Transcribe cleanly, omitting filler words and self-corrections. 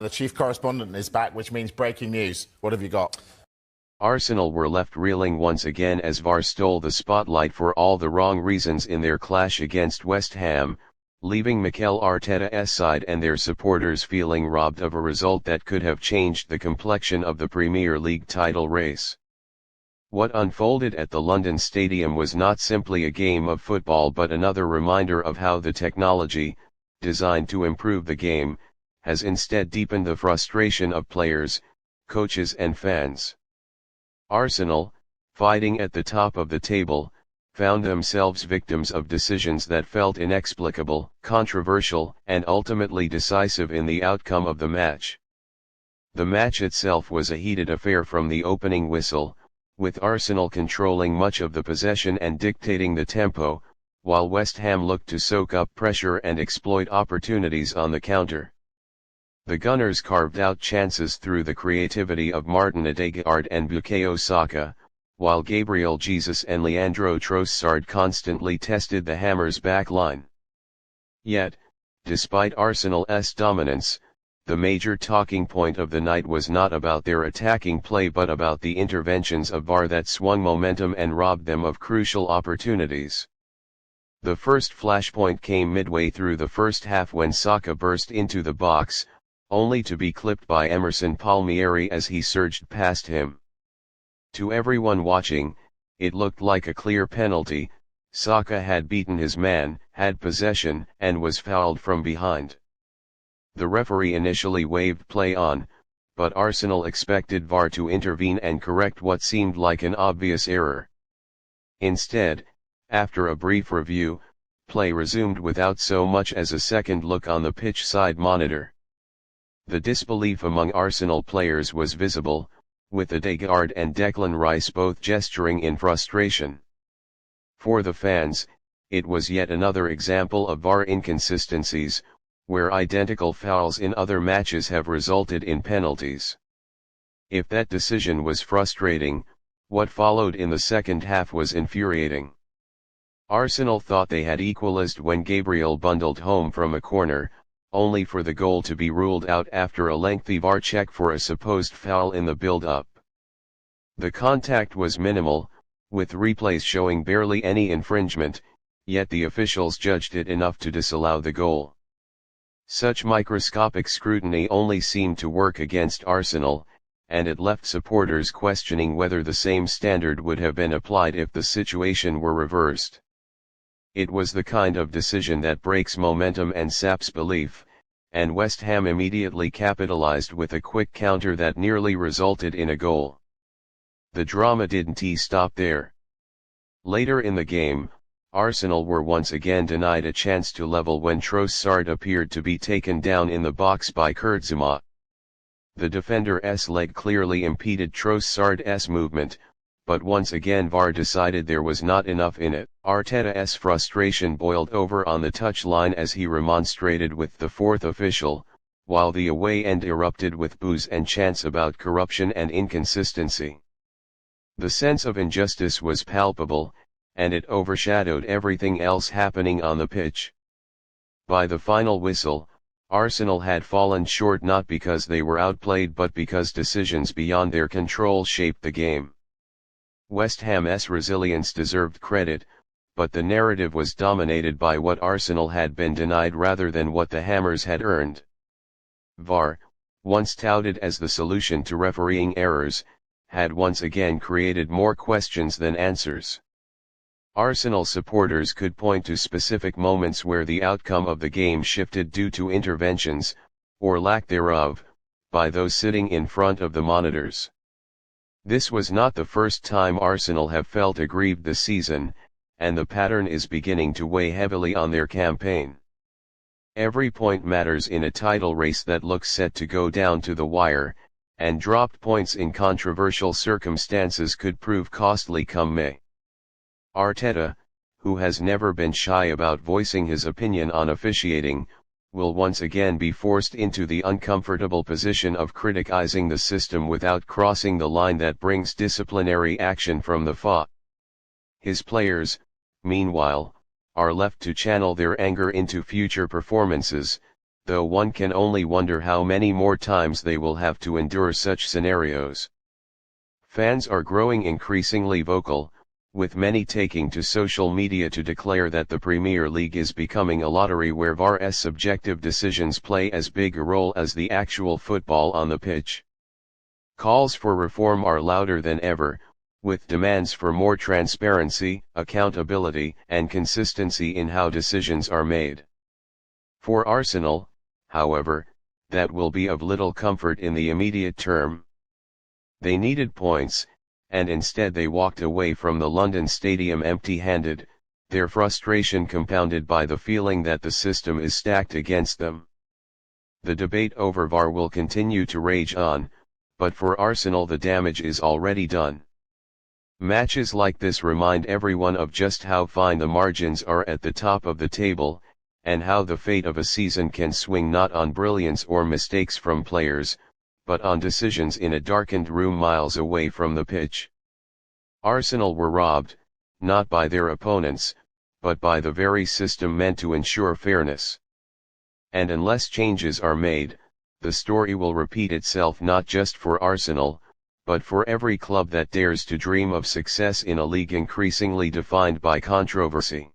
The chief correspondent is back, which means breaking news. What have you got? Arsenal were left reeling once again as VAR stole the spotlight for all the wrong reasons in their clash against West Ham, leaving Mikel Arteta's side and their supporters feeling robbed of a result that could have changed the complexion of the Premier League title race. What unfolded at the London Stadium was not simply a game of football but another reminder of how the technology, designed to improve the game, has instead deepened the frustration of players, coaches and fans. Arsenal, fighting at the top of the table, found themselves victims of decisions that felt inexplicable, controversial, and ultimately decisive in the outcome of the match. The match itself was a heated affair from the opening whistle, with Arsenal controlling much of the possession and dictating the tempo, while West Ham looked to soak up pressure and exploit opportunities on the counter. The Gunners carved out chances through the creativity of Martin Odegaard and Bukayo Saka, while Gabriel Jesus and Leandro Trossard constantly tested the Hammers' back line. Yet, despite Arsenal's dominance, the major talking point of the night was not about their attacking play but about the interventions of VAR that swung momentum and robbed them of crucial opportunities. The first flashpoint came midway through the first half when Saka burst into the box, only to be clipped by Emerson Palmieri as he surged past him. To everyone watching, it looked like a clear penalty. Saka had beaten his man, had possession, and was fouled from behind. The referee initially waved play on, but Arsenal expected VAR to intervene and correct what seemed like an obvious error. Instead, after a brief review, play resumed without so much as a second look on the pitch side monitor. The disbelief among Arsenal players was visible, with Odegaard and Declan Rice both gesturing in frustration. For the fans, it was yet another example of VAR inconsistencies, where identical fouls in other matches have resulted in penalties. If that decision was frustrating, what followed in the second half was infuriating. Arsenal thought they had equalized when Gabriel bundled home from a corner, only for the goal to be ruled out after a lengthy VAR check for a supposed foul in the build-up. The contact was minimal, with replays showing barely any infringement, yet the officials judged it enough to disallow the goal. Such microscopic scrutiny only seemed to work against Arsenal, and it left supporters questioning whether the same standard would have been applied if the situation were reversed. It was the kind of decision that breaks momentum and saps belief, and West Ham immediately capitalized with a quick counter that nearly resulted in a goal. The drama didn't stop there. Later in the game, Arsenal were once again denied a chance to level when Trossard appeared to be taken down in the box by Kurtzuma. The defender's leg clearly impeded Trossard's movement, but once again VAR decided there was not enough in it. Arteta's frustration boiled over on the touchline as he remonstrated with the fourth official, while the away end erupted with boos and chants about corruption and inconsistency. The sense of injustice was palpable, and it overshadowed everything else happening on the pitch. By the final whistle, Arsenal had fallen short not because they were outplayed but because decisions beyond their control shaped the game. West Ham's resilience deserved credit, but the narrative was dominated by what Arsenal had been denied rather than what the Hammers had earned. VAR, once touted as the solution to refereeing errors, had once again created more questions than answers. Arsenal supporters could point to specific moments where the outcome of the game shifted due to interventions, or lack thereof, by those sitting in front of the monitors. This was not the first time Arsenal have felt aggrieved this season, and the pattern is beginning to weigh heavily on their campaign. Every point matters in a title race that looks set to go down to the wire, and dropped points in controversial circumstances could prove costly come May. Arteta, who has never been shy about voicing his opinion on officiating, will once again be forced into the uncomfortable position of criticizing the system without crossing the line that brings disciplinary action from the FA. His players, meanwhile, are left to channel their anger into future performances, though one can only wonder how many more times they will have to endure such scenarios. Fans are growing increasingly vocal, with many taking to social media to declare that the Premier League is becoming a lottery where VAR's subjective decisions play as big a role as the actual football on the pitch. Calls for reform are louder than ever, with demands for more transparency, accountability, and consistency in how decisions are made. For Arsenal, however, that will be of little comfort in the immediate term. They needed points, and instead they walked away from the London Stadium empty-handed, their frustration compounded by the feeling that the system is stacked against them. The debate over VAR will continue to rage on, but for Arsenal the damage is already done. Matches like this remind everyone of just how fine the margins are at the top of the table, and how the fate of a season can swing not on brilliance or mistakes from players, but on decisions in a darkened room miles away from the pitch. Arsenal were robbed, not by their opponents, but by the very system meant to ensure fairness. And unless changes are made, the story will repeat itself not just for Arsenal, but for every club that dares to dream of success in a league increasingly defined by controversy.